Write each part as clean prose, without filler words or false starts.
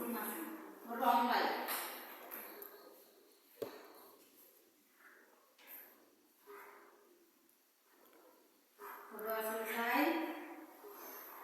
masing-masing. Berdoa mulai. Berdoa selesai.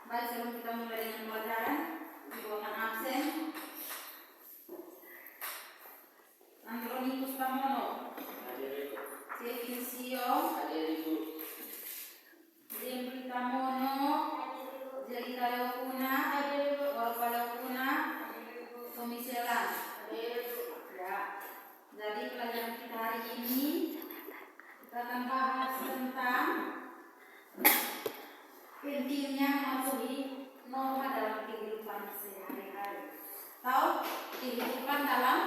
Baik, sebelum kita mulai dengan pelajaran, dibawakan absen. Andronikus Tamono, Kevin Sio, Jemri Tamono, Jelita Leokuna, Warpa Leokuna, Komiselan. Ya. Jadi pelajaran kita hari ini kita akan bahas tentang pentingnya mematuhi norma dalam kehidupan sehari-hari atau kehidupan dalam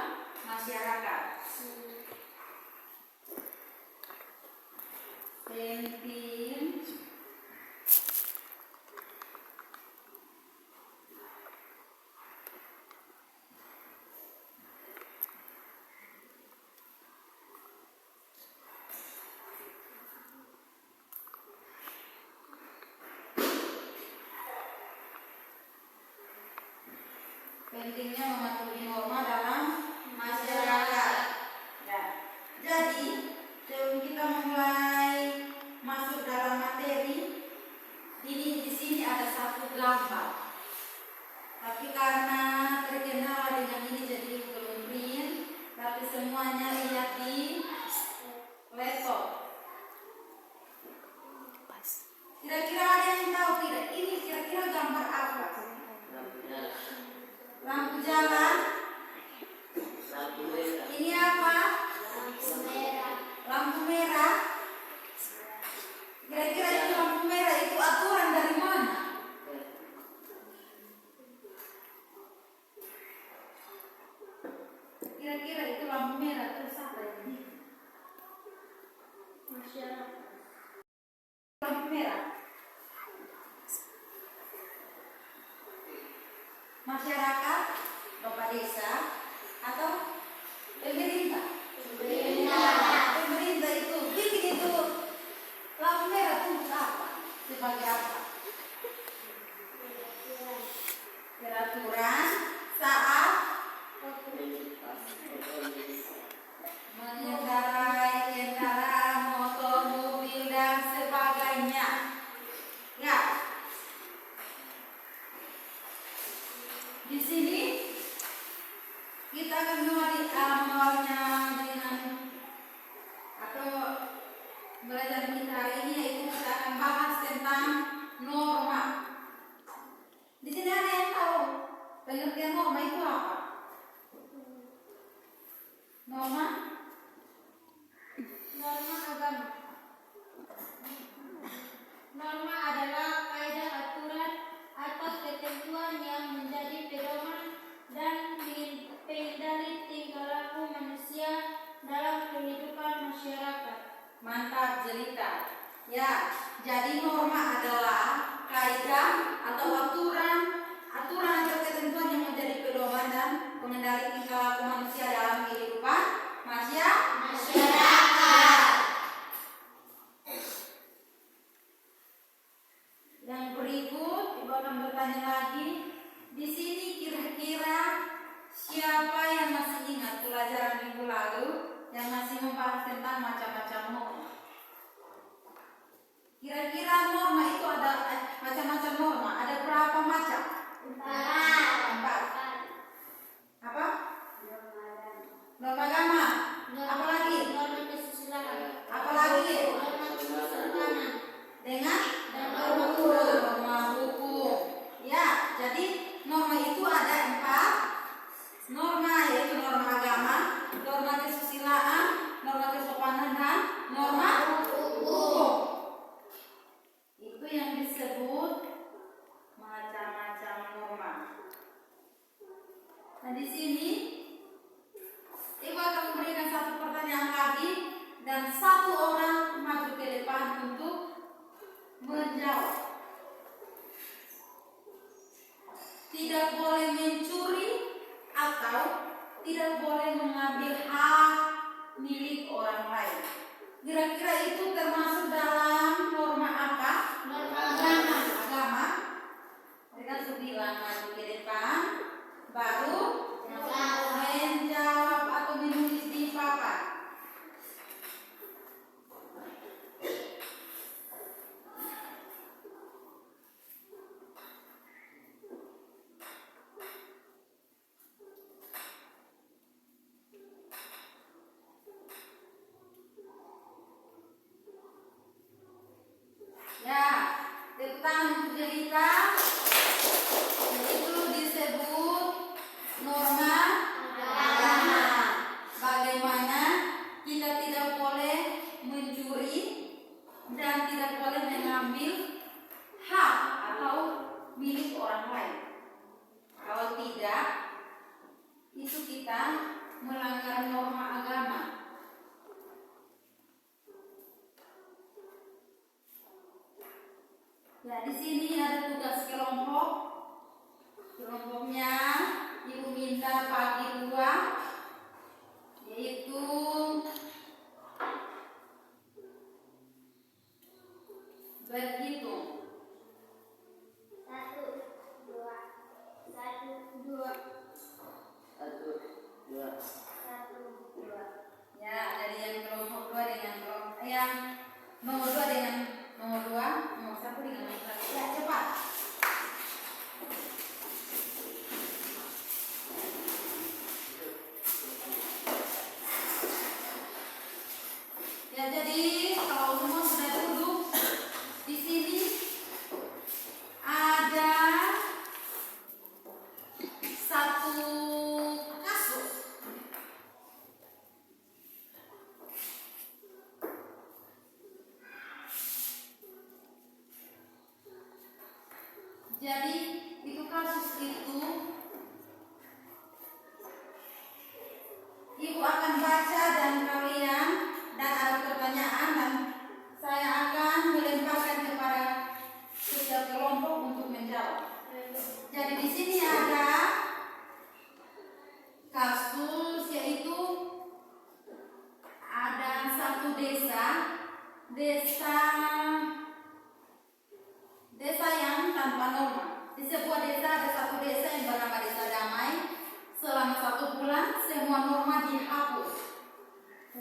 masyarakat. Penting pentingnya mematuhi norma dalam masyarakat. Ya. Jadi sebelum kita mulai masuk dalam materi, di sini ada satu gambar. Tapi karena terkenal dengan ini jadi belum print, tapi semuanya lihat di laptop. Kira-kira ada yang tahu tidak? Ini kira-kira gambar apa? Lampu jalan. Ini apa? Lampu merah. Kira-kira itu lampu merah itu aturan dari mana? Kira-kira itu lampu merah terus apa ini? Masyarakat. Lampu merah. Masyarakat, Bapak Desa, atau pemerintah? Pemerintah itu bikin itu lampu merah untuk apa? Sebagai apa? Peraturan saat mengendarai kendaraan motor, mobil dan sebagainya. Ya. Di sini kita akan mengawalnya dengan atau belajar kita hari ini, yaitu kita akan bahas tentang norma. Di sini ada yang tahu pengertian norma itu apa? Norma? Norma agama. Norma adalah kaidah aturan atau ketentuan yang menjadi pedoman dan pengendali tingkah laku manusia dalam kehidupan masyarakat. Mantap, Jelita. Ya, jadi norma adalah kaidah atau aturan atau ketentuan yang menjadi pedoman dan pengendali tingkah laku manusia dalam kehidupan masyarakat. Yang berikut Ibu akan bertanya lagi. Di sini kira-kira siapa yang masih ingat pelajaran minggu lalu yang masih membahas tentang macam-macam norma? Kira-kira norma itu ada macam-macam norma. Ada berapa macam? 4. Apa? Norma agama. Apa lagi? Norma kesusilaan. Apa lagi? Norma kesusilaan. Dengan norma hukum. Ya, jadi norma itu ada 4 norma, yaitu norma agama, norma kesusilaan, norma kesopanan dan norma hukum. Itu yang disebut macam-macam norma. Nah, di sini Ibu akan memberikan satu pertanyaan lagi dan satu orang maju ke depan untuk menjawab. Tidak boleh mencuri atau tidak boleh mengambil hak milik orang lain. Kira-kira itu termasuk dalam norma apa? Norma agama. Mereka sudah bilang maju ke depan, baru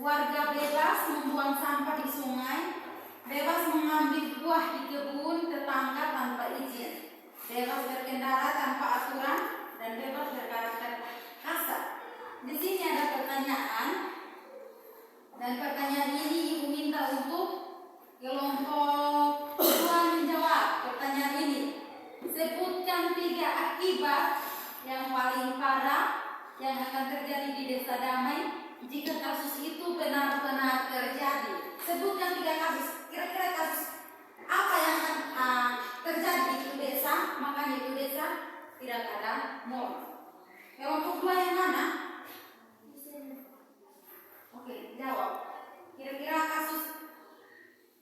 warga bebas membuang sampah di sungai, bebas mengambil buah di kebun tetangga tanpa izin, bebas berkendara tanpa aturan, dan bebas berkarakter kasar. Di sini ada pertanyaan, dan pertanyaan ini Ibu minta untuk kelompok 2 menjawab pertanyaan ini. Sebutkan 3 akibat yang paling parah yang akan terjadi di Desa Damai jika kasus itu benar-benar terjadi. Sebutkan 3 kasus. Kira-kira kasus apa yang akan terjadi di itu desa, makanya itu desa tidak ada norma. Kelompok 2 yang mana? Oke, jawab. Kira-kira kasus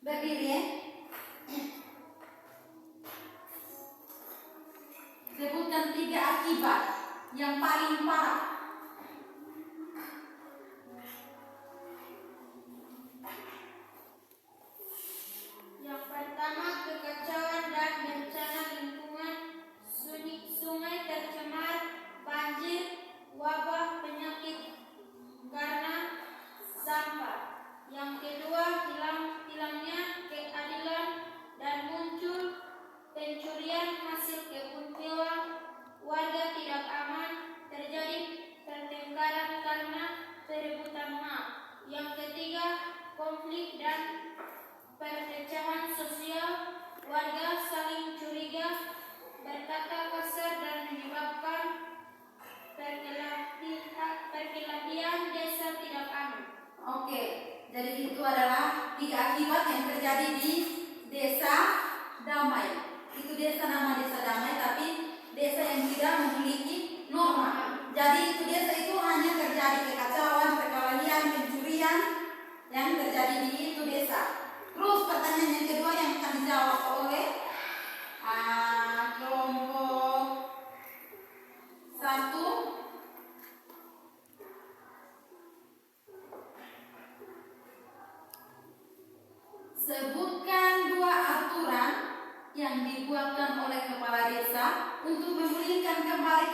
berdiri ya? Sebutkan 3 akibat yang paling parah. Yang pertama, kekacauan dan bencana lingkungan, sungai tercemar, banjir, wabah penyakit karena sampah. Yang kedua, hilangnya keadilan dan muncul pencurian hasil kebun hewan, warga tidak aman, terjadi pertengkaran karena perebutan hak. Yang ketiga, konflik dan perpecahan sosial, warga saling curiga, berkata kasar dan menyebabkan perkelahian desa tidak aman. Oke, jadi itu adalah 3 akibat yang terjadi di Desa Damai. Itu nama Desa Damai, tapi desa yang tidak memiliki norma. Jadi itu desa itu hanya terjadi kekacauan, perkelahian, pencurian yang terjadi di itu desa. Terus pertanyaan yang kedua yang akan dijawab oleh kelompok 1. Sebutkan 2 aturan yang dibuatkan oleh kepala desa untuk memulihkan kembali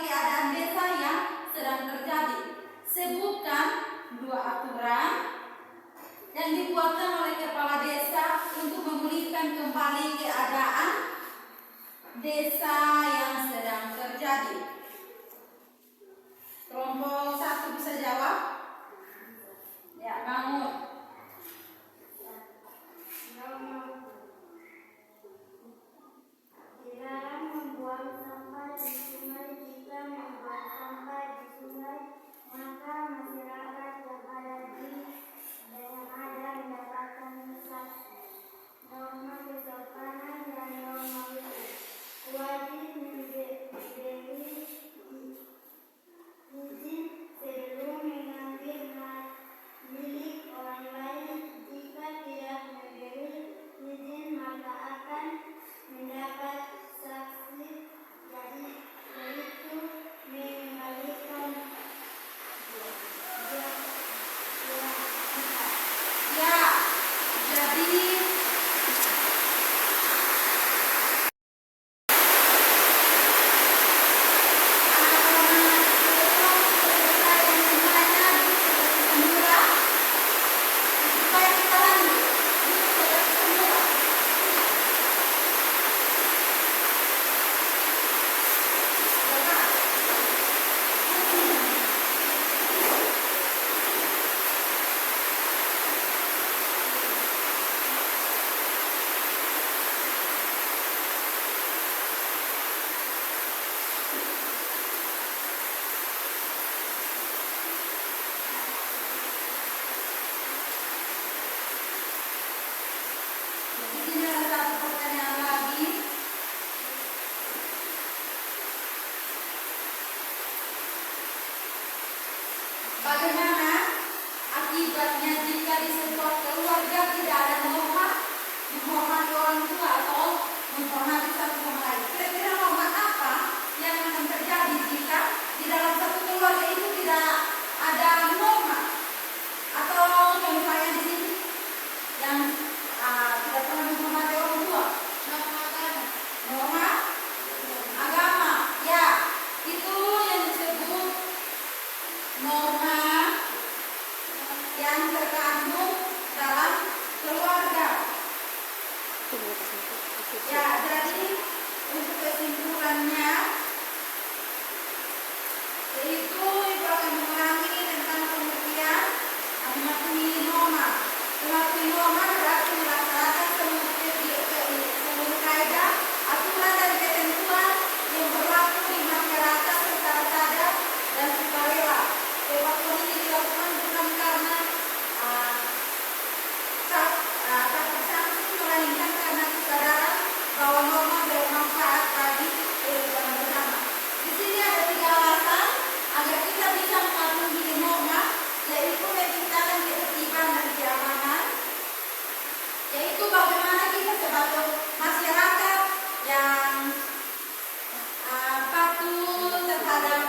terhadap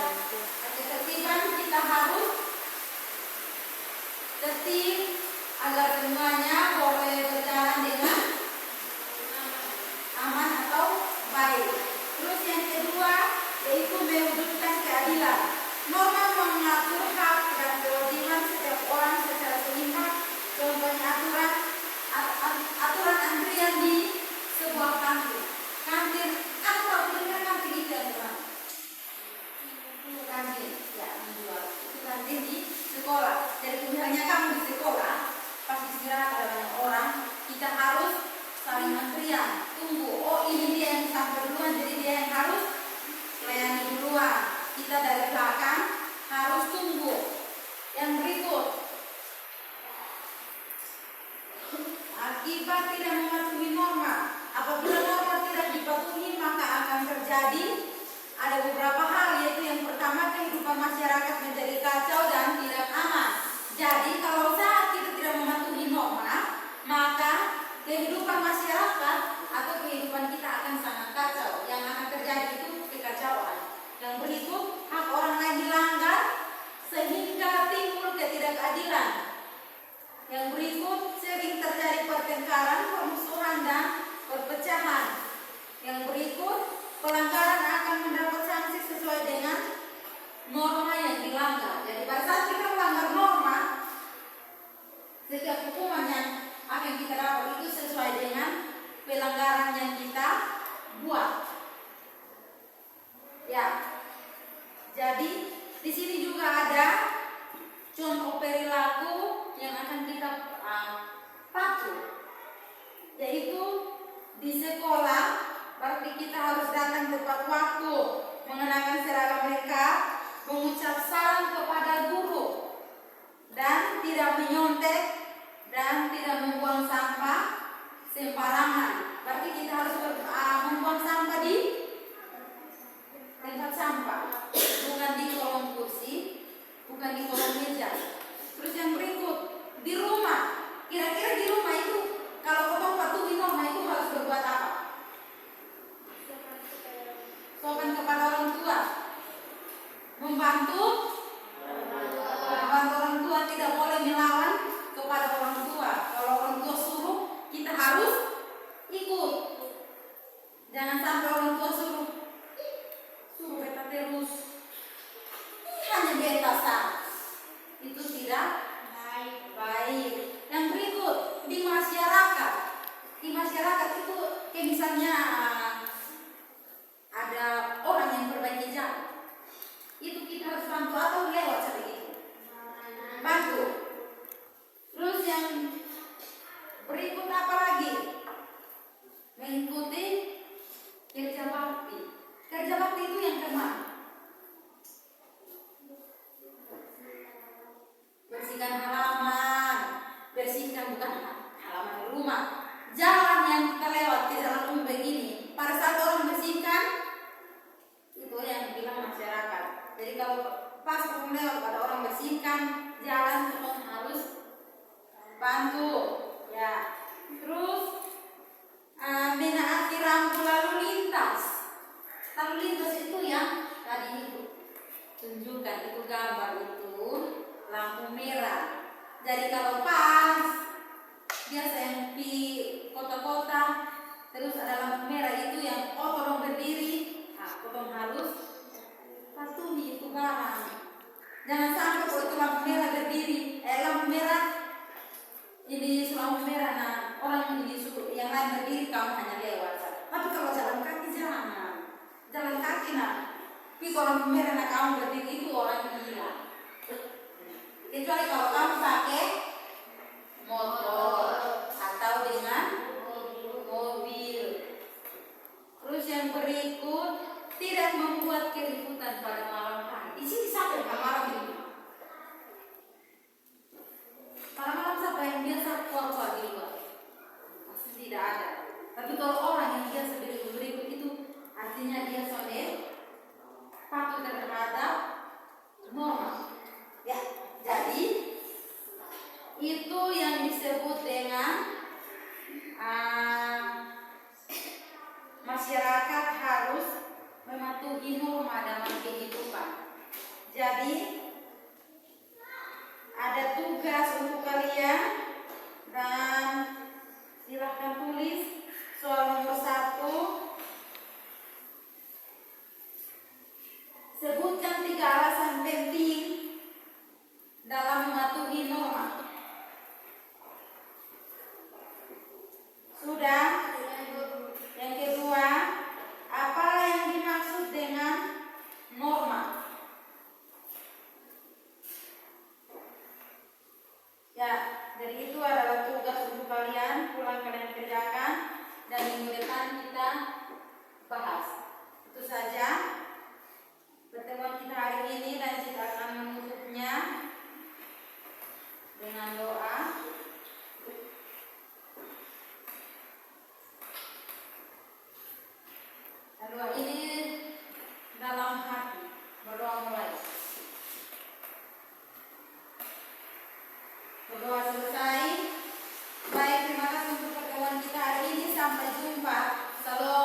ketertiban, kita harus tertib agar semuanya boleh berjalan dengan aman atau baik. Terus yang kedua yaitu mewujudkan keadilan. Norma mengatur hak dan kewajiban setiap orang secara seimbang. Contohnya aturan antrian di sebuah kantin. Kantin apa benar kantin itu ya teman? Kantin ya menjual. Itu kantin di sekolah. Jadi misalnya kamu di sekolah pas istirahat ada banyak orang, kita harus saling antrian. Tunggu, oh ini dia yang sampai duluan, jadi dia yang harus layani duluan. Kita dari belakang harus tunggu. Yang berikut, akibat tidak mematuhi norma. Apabila norma tidak dipatuhi maka akan terjadi ada beberapa hal, yaitu yang pertama kehidupan masyarakat menjadi kacau dan tidak aman. Jadi kalau saat kita tidak mematuhi norma, maka kehidupan masyarakat atau kehidupan kita akan sangat kacau. Yang akan terjadi itu kekacauan. Yang berikut, hak orang lain dilanggar sehingga timbul ketidakadilan. Yang berikut, sering terjadi pertengkaran, permusuhan dan perpecahan. Yang berikut, pelanggaran akan mendapat sanksi sesuai dengan norma yang dilanggar. Jadi pada saat kita melanggar norma, setiap hukuman yang akan kita dapat itu sesuai dengan pelanggaran yang kita buat. Ya. Jadi di sini juga ada contoh perilaku yang akan kita patuh, yaitu di sekolah berarti kita harus datang tepat waktu, mengenakan seragam lengkap, mengucap salam kepada guru, dan tidak menyontek dan tidak membuang sampah sembarangan. Berarti kita harus membuang sampah di tempat sampah, bukan di kolong kursi, bukan di kolong meja. Terus yang berikut, di rumah, kira-kira di rumah itu kalau potong patuhi norma itu harus berbuat apa? Sopan kepada orang tua, membantu orang tua, tidak boleh melawan kepada orang tua. Kalau orang tua suruh, kita harus ikut. Jangan sampai orang tua suruh beta terus, hanya beta sah. Itu tidak baik. Yang berikut, di masyarakat itu kayak misalnya ada orang yang perbaiki jalan, itu kita harus bantu atau lewat seperti itu, bantu. Terus yang berikut apa lagi? Mengikuti kerja bakti. Kerja bakti itu yang kemana? Bersihkan halaman, bersihkan bukan halaman rumah, jalan yang kita lewat di jalan umum begini. Pada saat orang bersihkan, itu yang bilang masyarakat. Jadi kalau pas orang lewat pada orang bersihkan jalan, kita harus bantu. Ya. Terus menaati rambu lalu lintas. Lalu lintas itu yang tadi itu tunjukkan, itu gambar itu lampu merah. Jadi kalau pas biasa yang di kota-kota terus ada lampu merah itu yang orang berdiri, orang harus patuhi itu barang. Jangan sampai kalau itu lampu merah berdiri, lampu merah ini lampu merah, nah orang ini disuruh yang lain berdiri, kamu hanya lewat. Tapi kalau jalan kaki jangan. Jalan kaki tapi kalau merah nak kamu berdiri itu orang gila. Kecuali kalau kamu pakai motor atau dengan mobil. Terus yang berikut, tidak membuat keributan pada malam hari. Di sini siapa yang malam itu? Pada malam siapa yang biasa keluar di luar? Pasti tidak ada. Tapi kalau orang yang biasa berikut itu, artinya dia sudah patuh terhadap norma. Ya, jadi itu yang disebut dengan masyarakat harus mematuhi norma dalam kehidupan. Jadi ada tugas untuk kalian dan silahkan tulis soal nomor 1. Sebutkan 3 alasan penting dalam mematuhi norma. Sudah? Yang kedua, apa yang dimaksud dengan norma? Ya, jadi itu adalah tugas untuk kalian, pulang kalian kerjakan dan minggu depan kita bahas. Itu saja pertemuan kita hari ini dan kita akan menutupnya dengan doa. Dan doa ini dalam hati, berdoa mulai. Berdoa selesai. Baik, terima kasih untuk pertemuan kita hari ini. Sampai jumpa. Salam.